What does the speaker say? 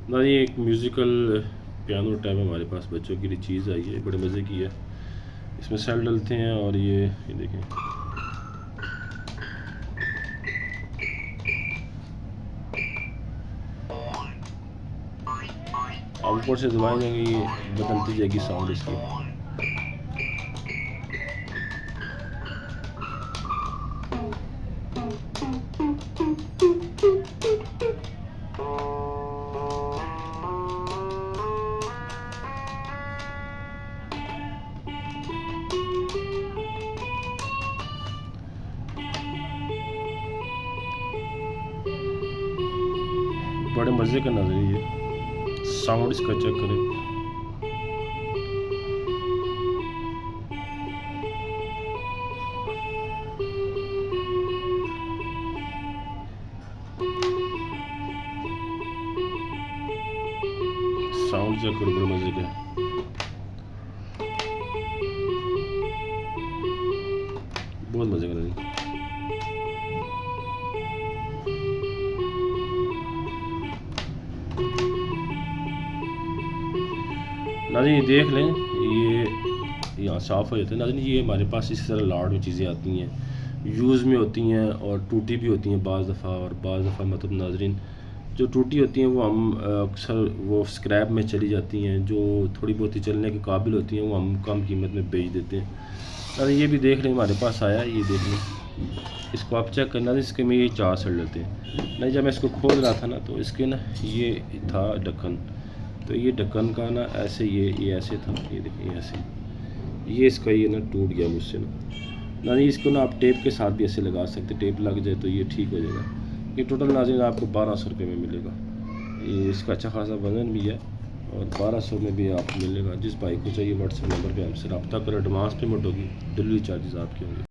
ना ये एक म्यूज़िकल पियानो टाइप हमारे पास बच्चों के लिए चीज़ आई है, बड़े मज़े की है। इसमें सेल डलते हैं और ये देखें, आप ऊपर से दबाएंगे ये बदलती जाएगी साउंड इसकी। बड़े मज़े का नज़र है ये, साउंड इसका चेक करें। साउंड चेक करो, बड़े मज़े का। बहुत मज़े का नज़र। नाज़रीन देख लें, ये यहाँ साफ़ हो जाता है। नाज़रीन ये हमारे पास इस तरह लाड़ में चीज़ें आती हैं, यूज़ में होती हैं और टूटी भी होती हैं बाज़ दफ़ा। और बाज़ दफ़ा मतलब नाज़रीन जो टूटी होती हैं वो हम अक्सर वो स्क्रैप में चली जाती हैं, जो थोड़ी बहुत ही चलने के काबिल होती हैं वो हम कम कीमत में बेच देते हैं। नाज़रीन ये भी देख लें, हमारे पास आया, ये देख लें, इसको आप चेक करना। इसके में ये 4 सेल डलते हैं। नहीं, जब मैं इसको खोल रहा था ना तो इसके ना ये था ढक्कन, तो ये ढक्कन का ना ऐसे ये ऐसे था, ये देखिए ऐसे, ये इसका ये ना टूट गया मुझसे ना नहीं। इसको ना आप टेप के साथ भी ऐसे लगा सकते, टेप लग जाए तो ये ठीक हो जाएगा। ये टोटल नाज़रीन आपको 1200 रुपये में मिलेगा। ये इसका अच्छा खासा वज़न भी है और 1200 में भी आपको मिलेगा। जिस भाई को चाहिए व्हाट्सएप नंबर पे हमसे रब्ता करें। एडवांस पेमेंट होगी, डिलीवरी चार्जेस आपके होंगे।